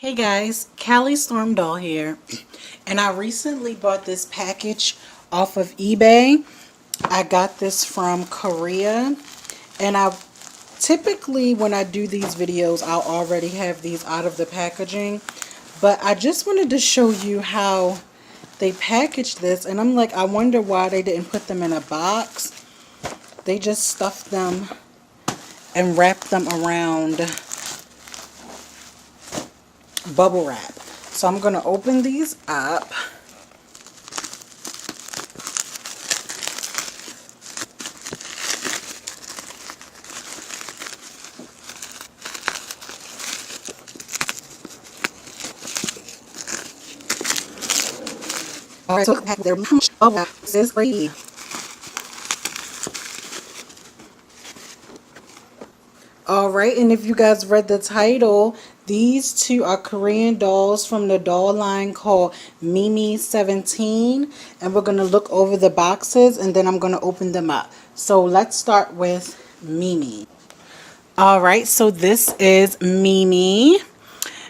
Hey guys, Callie Storm Doll here, and I recently bought this package off of eBay. I got this from Korea, and I typically when I do these videos I'll already have these out of the packaging, but I just wanted to show you how they packaged this, and I'm like, I wonder why they didn't put them in a box. They just stuffed them and wrapped them around bubble wrap. So I'm going to open these up. Alright, so they're bubble wrap. This is great. Alright, and if you guys read the title, these two are Korean dolls from the doll line called Mimi 17. And we're going to look over the boxes and then I'm going to open them up. So let's start with Mimi. Alright, so this is Mimi.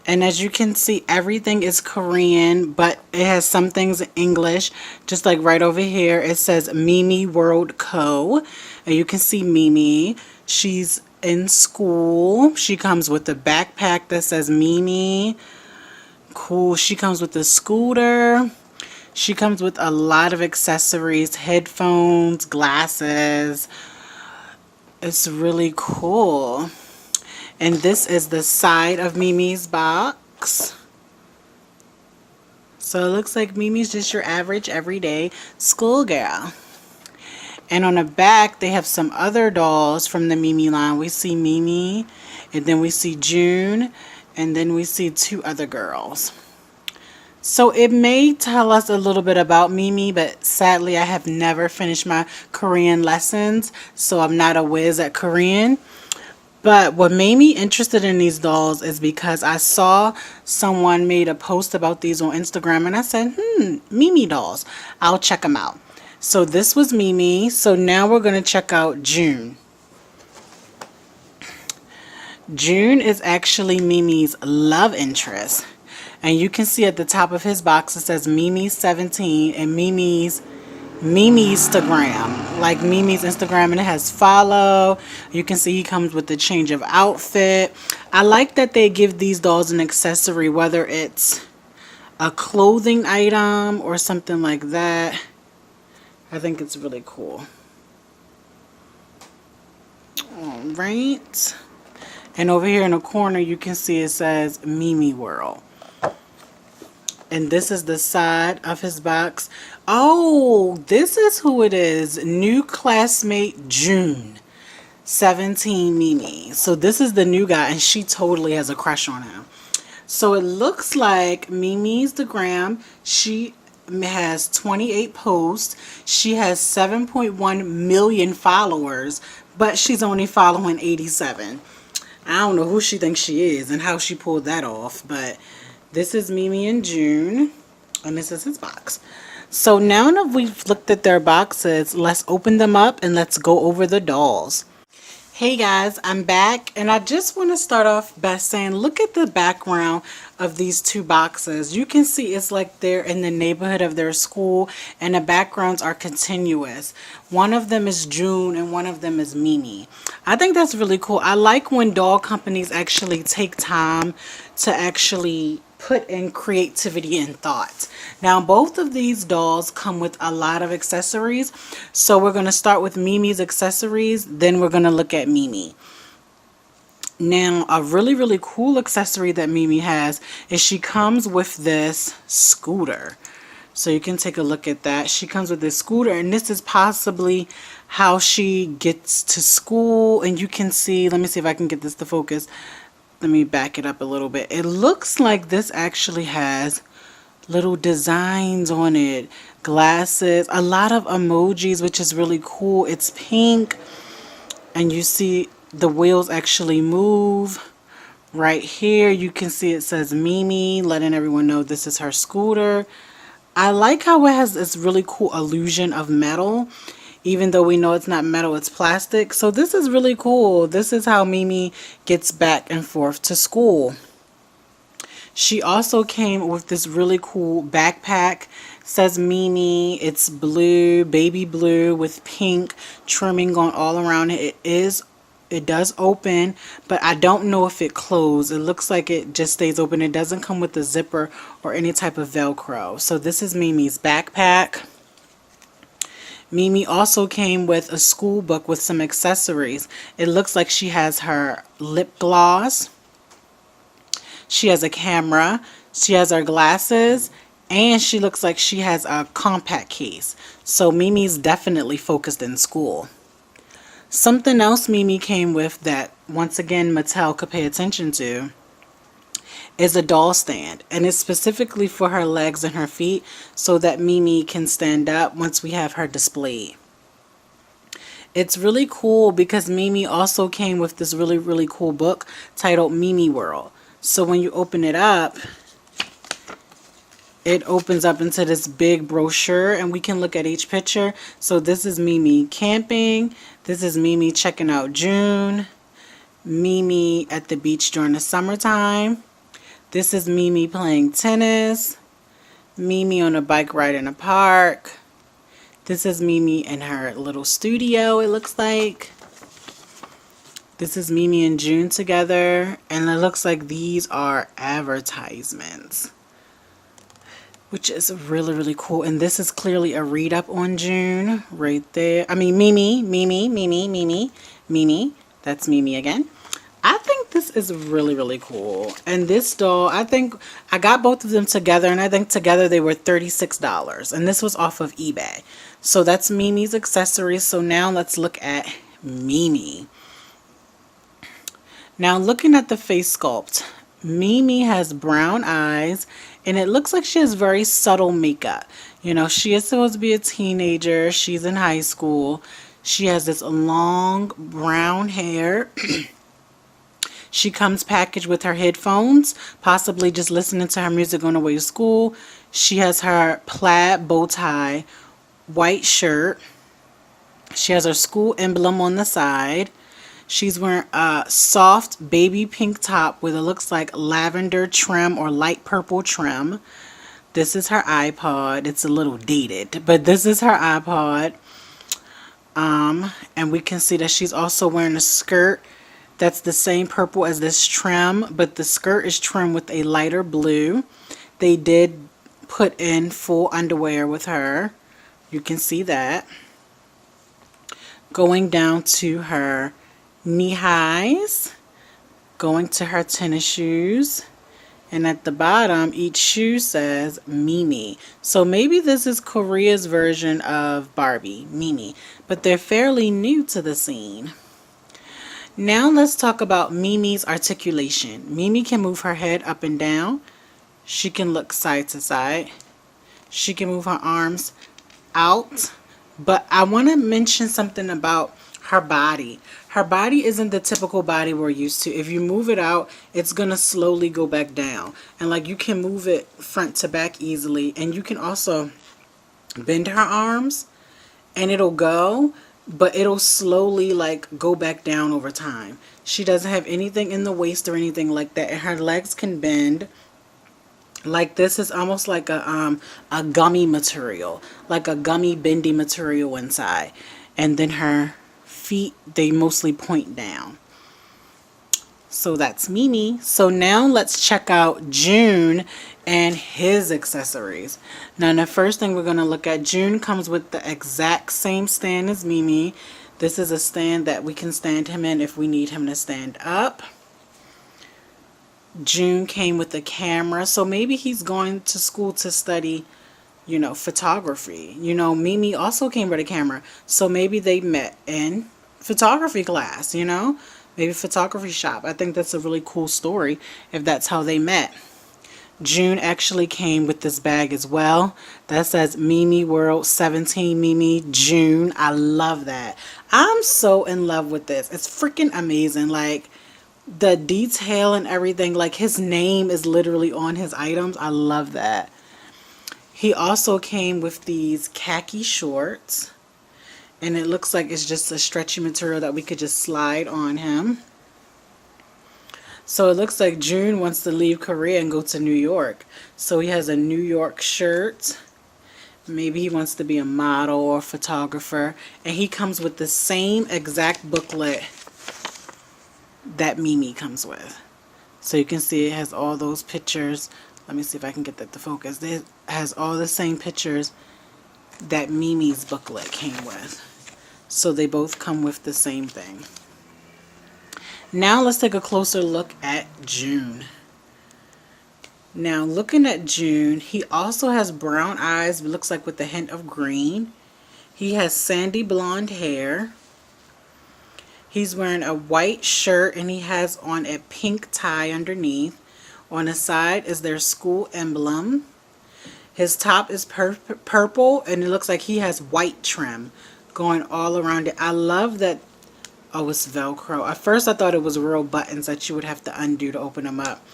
And as you can see, everything is Korean, but it has some things in English. Just like right over here, it says Mimi World Co. And you can see Mimi. She's in school. She comes with a backpack that says Mimi. Cool. She comes with a scooter. She comes with a lot of accessories, headphones, glasses. It's really cool. And this is the side of Mimi's box. So it looks like Mimi's just your average everyday schoolgirl. And on the back, they have some other dolls from the Mimi line. We see Mimi, and then we see Joon, and then we see two other girls. So it may tell us a little bit about Mimi, but sadly I have never finished my Korean lessons, so I'm not a whiz at Korean. But what made me interested in these dolls is because I saw someone made a post about these on Instagram, and I said, Mimi dolls. I'll check them out. So this was Mimi. So now we're going to check out Joon. Joon is actually Mimi's love interest. And you can see at the top of his box it says Mimi 17 and Mimi's Instagram, like Mimi's Instagram, and it has follow. You can see he comes with the change of outfit. I like that they give these dolls an accessory, whether it's a clothing item or something like that. I think it's really cool. All right. And over here in the corner you can see it says Mimi World. And this is the side of his box. Oh, this is who it is. New classmate Joon. 17 Mimi. So this is the new guy, and she totally has a crush on him. So it looks like Mimi's the gram. She has 28 posts. She has 7.1 million followers, but she's only following 87. I don't know who she thinks she is and how she pulled that off, but this is Mimi and Joon, and this is his box. So now that we've looked at their boxes, let's open them up and let's go over the dolls. Hey guys, I'm back, and I just want to start off by saying, look at the background of these two boxes. You can see it's like they're in the neighborhood of their school, and the backgrounds are continuous. One of them is Joon and one of them is Mimi. I think that's really cool. I like when doll companies actually take time to actually put in creativity and thought. Now both of these dolls come with a lot of accessories, so we're going to start with Mimi's accessories, then we're going to look at Mimi. Now a really cool accessory that Mimi has is she comes with this scooter. So you can take a look at that. She comes with this scooter, and this is possibly how she gets to school. And you can see, let me see if I can get this to focus. Let me back it up a little bit. It looks like this actually has little designs on it, glasses, a lot of emojis, which is really cool. It's pink, and you see the wheels actually move. Right here you can see it says Mimi, letting everyone know this is her scooter. I like how it has this really cool illusion of metal, even though we know it's not metal, it's plastic. So this is really cool. This is how Mimi gets back and forth to school. She also came with this really cool backpack. Says Mimi. It's blue, baby blue with pink trimming going all around it. It does open, but I don't know if it closed. It looks like it just stays open. It doesn't come with a zipper or any type of Velcro. So this is Mimi's backpack. Mimi also came with a school book with some accessories. It looks like she has her lip gloss. She has a camera. She has her glasses. And she looks like she has a compact case. So Mimi's definitely focused in school. Something else Mimi came with that, once again, Mattel could pay attention to is a doll stand. And it's specifically for her legs and her feet so that Mimi can stand up once we have her displayed. It's really cool because Mimi also came with this really, really cool book titled Mimi World. So when you open it up, it opens up into this big brochure and we can look at each picture. So this is Mimi camping. This is Mimi checking out June. Mimi at the beach during the summertime. This is Mimi playing tennis. Mimi on a bike ride in a park. This is Mimi in her little studio, it looks like. This is Mimi and June together. And it looks like these are advertisements, which is really, really cool. And this is clearly a read up on June right there. I mean, Mimi. That's Mimi again. I think this is really, really cool. And this doll, I think I got both of them together, and I think together they were $36. And this was off of eBay. So that's Mimi's accessories. So now let's look at Mimi. Now looking at the face sculpt, Mimi has brown eyes, and it looks like she has very subtle makeup. You know, she is supposed to be a teenager. She's in high school. She has this long brown hair. She comes packaged with her headphones, possibly just listening to her music on the way to school. She has her plaid bow tie, white shirt. She has her school emblem on the side. She's wearing a soft baby pink top with it looks like lavender trim or light purple trim. This is her iPod. It's a little dated, but this is her iPod. And we can see that she's also wearing a skirt that's the same purple as this trim, but the skirt is trimmed with a lighter blue. They did put in full underwear with her. You can see that. Going down to her knee highs, going to her tennis shoes, and at the bottom each shoe says Mimi. So maybe this is Korea's version of Barbie, Mimi, but they're fairly new to the scene. Now let's talk about Mimi's articulation. Mimi can move her head up and down. She can look side to side. She can move her arms out. But I want to mention something about her body. Her body isn't the typical body we're used to. If you move it out, it's going to slowly go back down. And like you can move it front to back easily. And you can also bend her arms and it'll go, but it'll slowly like go back down over time. She doesn't have anything in the waist or anything like that. And her legs can bend. Like this is almost like a gummy material, like a gummy bendy material inside. And then her feet, they mostly point down. So that's Mimi. So now let's check out June and his accessories. Now the first thing we're going to look at, June comes with the exact same stand as Mimi. This is a stand that we can stand him in if we need him to stand up. June came with a camera, so maybe he's going to school to study, you know, photography. You know, Mimi also came with a camera, so maybe they met in photography class, you know, maybe photography shop. I think that's a really cool story if that's how they met. June actually came with this bag as well that says Mimi World 17 Mimi June. I love that. I'm so in love with this. It's freaking amazing. Like the detail and everything, like his name is literally on his items. I love that. He also came with these khaki shorts, and it looks like it's just a stretchy material that we could just slide on him. So it looks like Joon wants to leave Korea and go to New York. So he has a New York shirt. Maybe he wants to be a model or a photographer. And he comes with the same exact booklet that Mimi comes with. So you can see it has all those pictures. Let me see if I can get that to focus. It has all the same pictures that Mimi's booklet came with. So they both come with the same thing. Now let's take a closer look at Joon. Now looking at Joon, he also has brown eyes, looks like with a hint of green. He has sandy blonde hair. He's wearing a white shirt and he has on a pink tie underneath. On the side is their school emblem. His top is purple and it looks like he has white trim going all around it. I love that. Oh, it's Velcro. At first I thought it was real buttons that you would have to undo to open them up.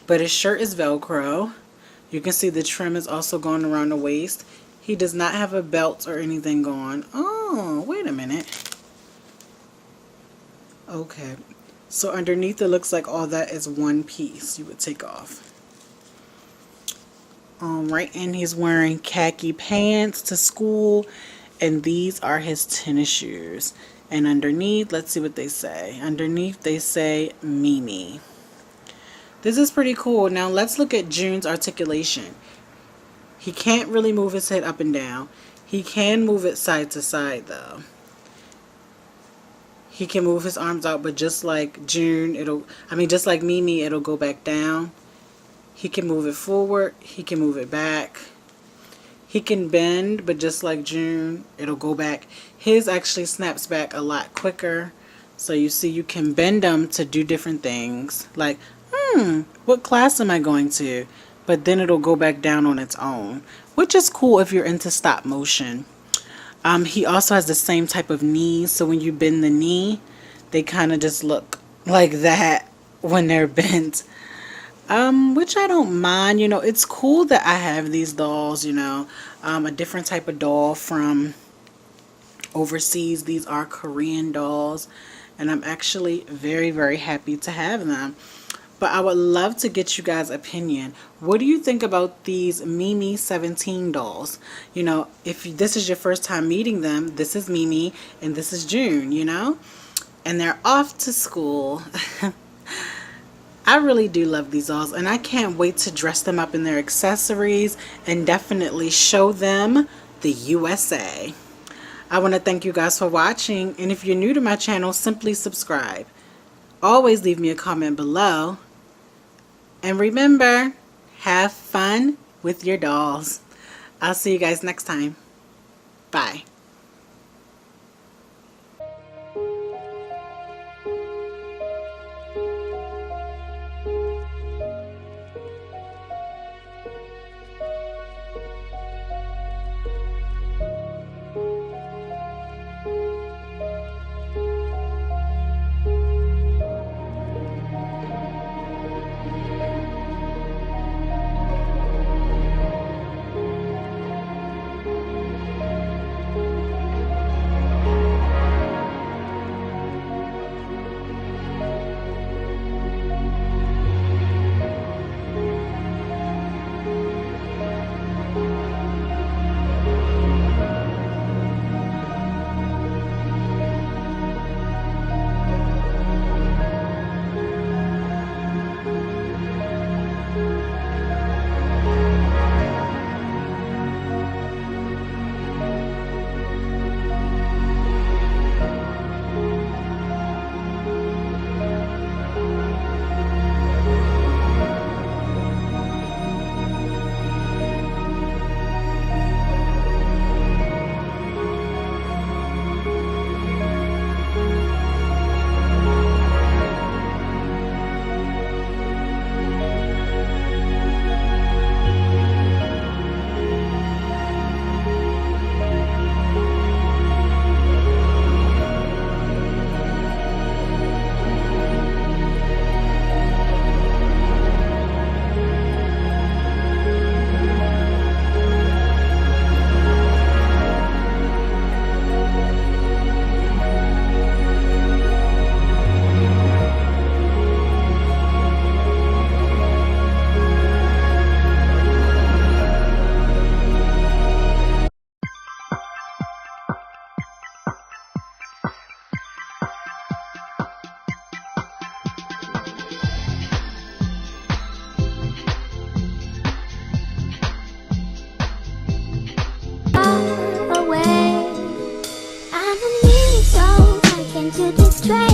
But his shirt is Velcro. You can see the trim is also going around the waist. He does not have a belt or anything going. Oh, wait a minute. Okay. So underneath it looks like all that is one piece you would take off. Alright, and he's wearing khaki pants to school. And these are his tennis shoes. And underneath, let's see what they say. Underneath they say Mimi. This is pretty cool. Now let's look at Joon's articulation. He can't really move his head up and down. He can move it side to side though. He can move his arms out, but just like Joon, just like Mimi, it'll go back down. He can move it forward. He can move it back. He can bend, but just like Joon, it'll go back. His actually snaps back a lot quicker. So you see, you can bend them to do different things. Like, what class am I going to? But then it'll go back down on its own, which is cool if you're into stop motion. He also has the same type of knees. So when you bend the knee, they kind of just look like that when they're bent. Which I don't mind. You know, it's cool that I have these dolls, you know. A different type of doll from overseas. These are Korean dolls. And I'm actually very, very happy to have them. But I would love to get you guys' opinion. What do you think about these Mimi 17 dolls? You know, if this is your first time meeting them, this is Mimi and this is Joon, you know? And they're off to school. I really do love these dolls and I can't wait to dress them up in their accessories and definitely show them the USA. I want to thank you guys for watching, and if you're new to my channel, simply subscribe. Always leave me a comment below. And remember, have fun with your dolls. I'll see you guys next time. Bye. took it straight.